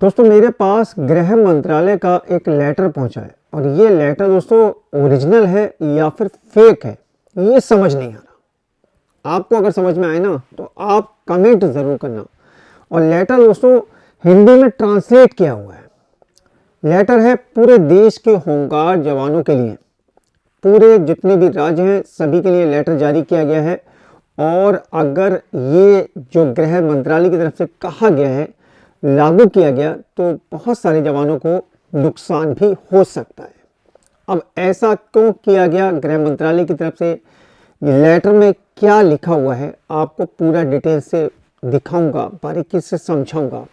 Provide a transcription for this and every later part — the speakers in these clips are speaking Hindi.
दोस्तों मेरे पास गृह मंत्रालय का एक लेटर पहुंचा है और ये लेटर दोस्तों ओरिजिनल है या फिर फेक है ये समझ नहीं आ रहा। आपको अगर समझ में आए ना तो आप कमेंट ज़रूर करना। और लेटर दोस्तों हिंदी में ट्रांसलेट किया हुआ है। लेटर है पूरे देश के होमगार्ड जवानों के लिए, पूरे जितने भी राज्य हैं सभी के लिए लेटर जारी किया गया है। और अगर ये जो गृह मंत्रालय की तरफ से कहा गया है लागू किया गया तो बहुत सारे जवानों को नुकसान भी हो सकता है। अब ऐसा क्यों किया गया गृह मंत्रालय की तरफ से, ये लेटर में क्या लिखा हुआ है आपको पूरा डिटेल से दिखाऊंगा, बारीकी से समझाऊंगा।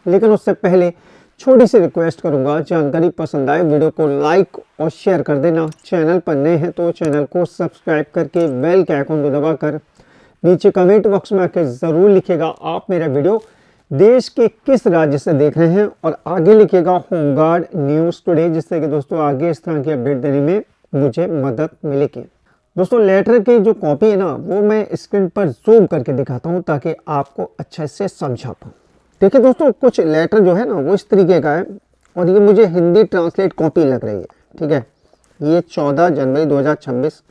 लेकिन उससे पहले छोटी सी रिक्वेस्ट करूंगा, जानकारी पसंद आए वीडियो को लाइक और शेयर कर देना। चैनल पर नए हैं तो चैनल को सब्सक्राइब करके बेल के आइकन को दबाकर नीचे कमेंट बॉक्स में आकर ज़रूर लिखिएगा आप मेरा वीडियो देश के किस राज्य से देख रहे हैं, और आगे लिखिएगा होमगार्ड न्यूज़ टुडे, जिससे कि दोस्तों आगे इस तरह की अपडेट देने में मुझे मदद मिलेगी। दोस्तों लेटर की जो कॉपी है ना वो मैं स्क्रीन पर जूम करके दिखाता हूँ ताकि आपको अच्छे से समझा पाऊँ। देखिए दोस्तों कुछ लेटर जो है ना वो इस तरीके का है और ये मुझे हिंदी ट्रांसलेट कॉपी लग रही है। ठीक है, ये 14 जनवरी 2026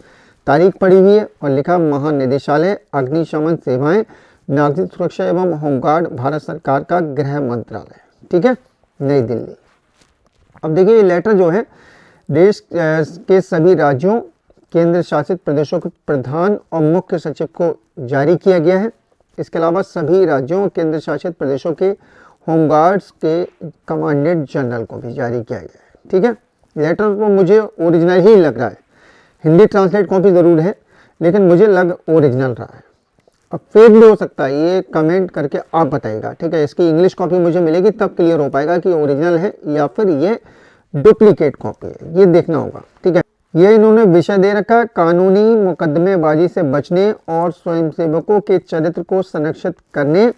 तारीख पड़ी हुई है और लिखा महानिदेशालय अग्निशमन सेवाएं नागरिक सुरक्षा एवं होमगार्ड भारत सरकार का गृह मंत्रालय। ठीक है, नई दिल्ली। अब देखिए ये लेटर जो है देश के सभी राज्यों केंद्र शासित प्रदेशों के प्रधान और मुख्य सचिव को जारी किया गया है। इसके अलावा सभी राज्यों और केंद्र शासित प्रदेशों के होमगार्ड्स के कमांडेंट जनरल को भी जारी किया गया है। ठीक है, लेटर को मुझे ओरिजिनल ही लग रहा है, हिंदी ट्रांसलेट कॉपी ज़रूर है लेकिन मुझे लग ओरिजिनल रहा है। अब फेक भी हो सकता है, ये कमेंट करके आप बताइएगा। ठीक है, इसकी इंग्लिश कॉपी मुझे मिलेगी तब क्लियर हो पाएगा कि ओरिजिनल है या फिर ये डुप्लीकेट कॉपी है, ये देखना होगा। ठीक है, ये इन्होंने विषय दे रखा है कानूनी मुकदमेबाजी से बचने और स्वयंसेवकों के चरित्र को संरक्षित करने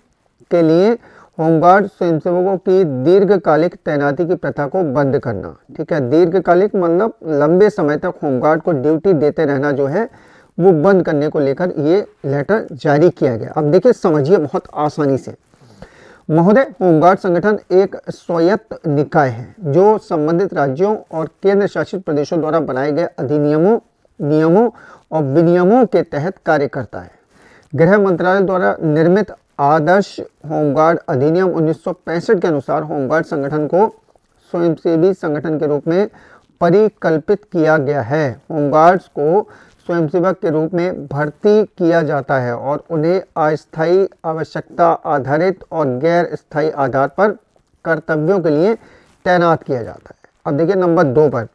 के लिए होमगार्ड स्वयंसेवकों की दीर्घकालिक तैनाती की प्रथा को बंद करना। ठीक है, दीर्घकालिक मतलब लंबे समय तक होमगार्ड को ड्यूटी देते रहना जो है वो बंद करने को लेकर ये लेटर जारी किया गया। अब देखिए समझिए बहुत आसानी से। महोदय, होमगार्ड संगठन एक स्वायत्त निकाय है जो संबंधित राज्यों और केंद्र शासित प्रदेशों द्वारा बनाए गए अधिनियमों, नियमों और विनियमों के तहत कार्य करता है। गृह मंत्रालय द्वारा निर्मित आदर्श होमगार्ड अधिनियम 1965 के अनुसार होमगार्ड संगठन को स्वयंसेवी संगठन के रूप में परिकल्पित किया गया है। होमगार्ड्स को स्वयंसेवक के रूप में भर्ती किया जाता है और उन्हें अस्थायी आवश्यकता आधारित और गैर स्थायी आधार पर कर्तव्यों के लिए तैनात किया जाता है। अब देखिए नंबर 2 पर,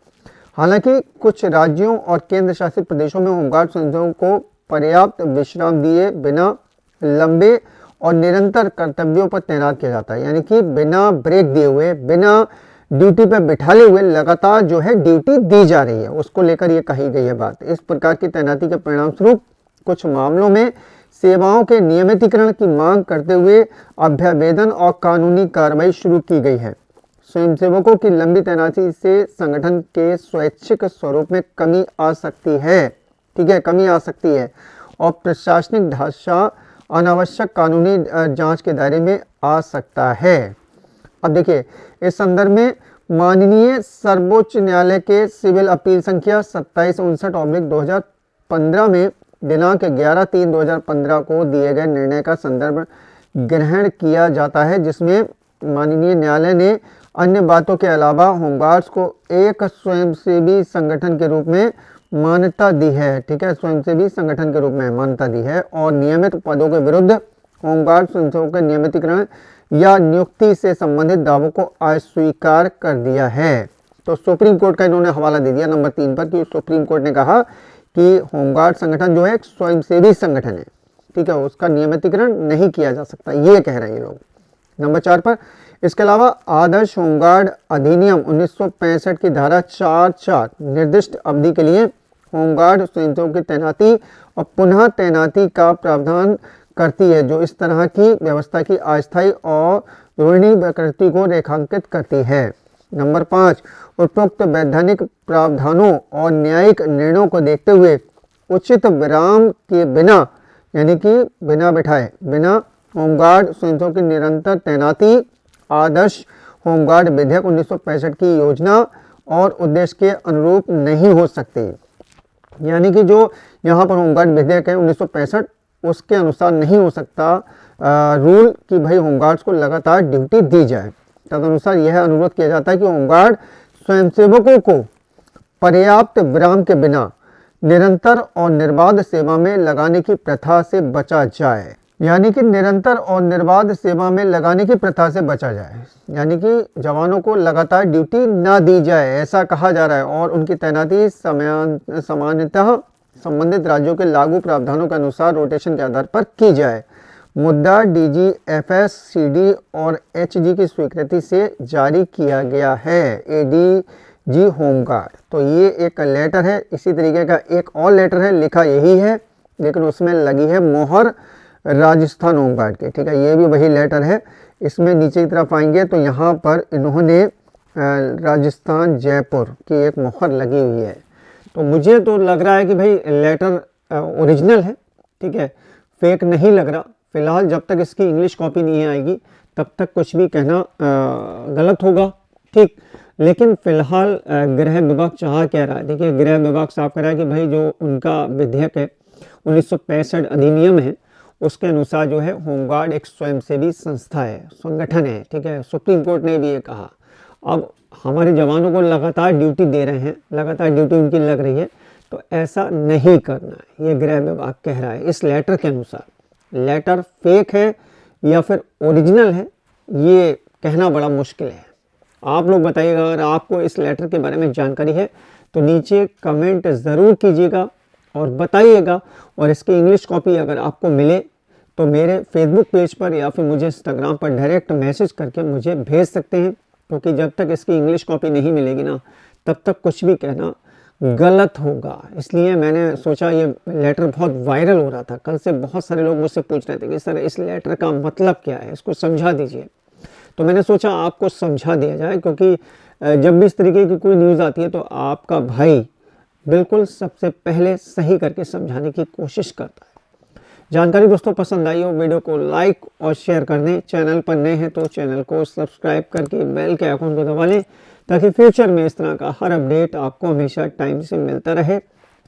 हालांकि कुछ राज्यों और केंद्र शासित प्रदेशों में होमगार्ड स्वयंसेवकों को पर्याप्त विश्राम दिए बिना लंबे और निरंतर कर्तव्यों पर तैनात किया जाता है, यानी कि बिना ब्रेक दिए हुए, बिना ड्यूटी पर बिठाले हुए लगातार जो है ड्यूटी दी जा रही है, उसको लेकर ये कही गई है बात। इस प्रकार की तैनाती के परिणाम स्वरूप कुछ मामलों में सेवाओं के नियमितीकरण की मांग करते हुए अभ्यावेदन और कानूनी कार्रवाई शुरू की गई है। स्वयंसेवकों की लंबी तैनाती से संगठन के स्वैच्छिक स्वरूप में कमी आ सकती है। ठीक है, कमी आ सकती है और प्रशासनिक ढांचा अनावश्यक कानूनी जांच के दायरे में आ सकता है। अब देखिए इस संदर्भ में माननीय सर्वोच्च न्यायालय के सिविल अपील संख्या 2759/2015 में दिनांक 11/3/2015 को दिए गए निर्णय का संदर्भ ग्रहण किया जाता है, जिसमें माननीय न्यायालय ने अन्य बातों के अलावा होमगार्ड्स को एक स्वयंसेवी संगठन के रूप में मान्यता दी है। ठीक है, स्वयंसेवी संगठन के रूप में मान्यता दी है और नियमित पदों के विरुद्ध होमगार्ड स्वयंसेवकों के नियमितीकरण या नियुक्ति से संबंधित दावों को अस्वीकार कर दिया है। तो सुप्रीम कोर्ट का इन्होंने हवाला दे दिया नंबर 3 पर कि सुप्रीम कोर्ट ने कहा कि होमगार्ड संगठन जो है एक स्वयंसेवी संगठन है। ठीक है, उसका नियमितीकरण नहीं किया जा सकता, ये कह रहे हैं ये लोग। नंबर 4 पर, इसके अलावा आदर्श होमगार्ड अधिनियम 1965 की धारा 4(4) निर्दिष्ट अवधि के लिए होमगार्ड स्वयंसेवकों की तैनाती और पुनः तैनाती का प्रावधान करती है, जो इस तरह की व्यवस्था की अस्थायी और रोहिणी प्रकृति को रेखांकित करती है। नंबर 5, उपरोक्त वैधानिक प्रावधानों और न्यायिक निर्णयों को देखते हुए उचित विराम के बिना, यानी कि बिना बिठाए, बिना होमगार्ड स्वयंसेवकों की निरंतर तैनाती आदर्श होमगार्ड विधेयक 1965 की योजना और उद्देश्य के अनुरूप नहीं हो सकती। यानी कि जो यहाँ पर होमगार्ड विधेयक है 1965 उसके अनुसार नहीं हो सकता रूल कि भाई होमगार्ड्स को लगातार ड्यूटी दी जाए। तदनुसार यह अनुरोध किया जाता है कि होमगार्ड स्वयंसेवकों को पर्याप्त विराम के बिना निरंतर और निर्बाध सेवा में लगाने की प्रथा से बचा जाए। यानी कि निरंतर और निर्बाध सेवा में लगाने की प्रथा से बचा जाए, यानी कि जवानों को लगातार ड्यूटी ना दी जाए, ऐसा कहा जा रहा है। और उनकी तैनाती सामान्यतः संबंधित राज्यों के लागू प्रावधानों के अनुसार रोटेशन के आधार पर की जाए। मुद्दा DGFS, CD और HG की स्वीकृति से जारी किया गया है। ADG होमगार्ड, तो ये एक लेटर है। इसी तरीके का एक और लेटर है, लिखा यही है लेकिन उसमें लगी है मोहर राजस्थान होमगार्ड के, ठीक है। ये भी वही लेटर है। इसमें नीचे की तरफ आएंगे तो यहाँ पर इन्होंने राजस्थान जयपुर की एक मोहर लगी हुई है। तो मुझे तो लग रहा है कि भाई लेटर ओरिजिनल है, ठीक है, फेक नहीं लग रहा। फिलहाल जब तक इसकी इंग्लिश कॉपी नहीं आएगी तब तक कुछ भी कहना गलत होगा, ठीक। लेकिन फिलहाल गृह विभाग चाह कह रहा है, देखिए गृह विभाग साफ कह रहा है कि भाई जो उनका विधेयक है 1965 अधिनियम है उसके अनुसार जो है होमगार्ड एक स्वयंसेवी संस्था है, संगठन है, ठीक है। सुप्रीम कोर्ट ने भी ये कहा। अब हमारे जवानों को लगातार ड्यूटी दे रहे हैं, लगातार ड्यूटी उनकी लग रही है, तो ऐसा नहीं करना है, ये गृह विभाग कह रहा है इस लेटर के अनुसार। लेटर फेक है या फिर ओरिजिनल है ये कहना बड़ा मुश्किल है। आप लोग बताइएगा, अगर आपको इस लेटर के बारे में जानकारी है तो नीचे कमेंट ज़रूर कीजिएगा और बताइएगा। और इसकी इंग्लिश कॉपी अगर आपको मिले तो मेरे फेसबुक पेज पर या फिर मुझे इंस्टाग्राम पर डायरेक्ट मैसेज करके मुझे भेज सकते हैं, क्योंकि जब तक इसकी इंग्लिश कॉपी नहीं मिलेगी ना तब तक कुछ भी कहना गलत होगा। इसलिए मैंने सोचा, ये लेटर बहुत वायरल हो रहा था, कल से बहुत सारे लोग मुझसे पूछ रहे थे कि सर इस लेटर का मतलब क्या है, इसको समझा दीजिए। तो मैंने सोचा आपको समझा दिया जाए, क्योंकि जब भी इस तरीके की कोई न्यूज़ आती है तो आपका भाई बिल्कुल सबसे पहले सही करके समझाने की कोशिश करता है। जानकारी दोस्तों पसंद आई हो वीडियो को लाइक और शेयर कर दें। चैनल पर नए हैं तो चैनल को सब्सक्राइब करके बेल के आइकन को दबा लें, ताकि फ्यूचर में इस तरह का हर अपडेट आपको हमेशा टाइम से मिलता रहे।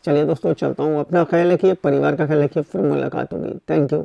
चलिए दोस्तों चलता हूँ, अपना ख्याल रखिए, परिवार का ख्याल रखिए, फिर मुलाकात होगी। Thank you.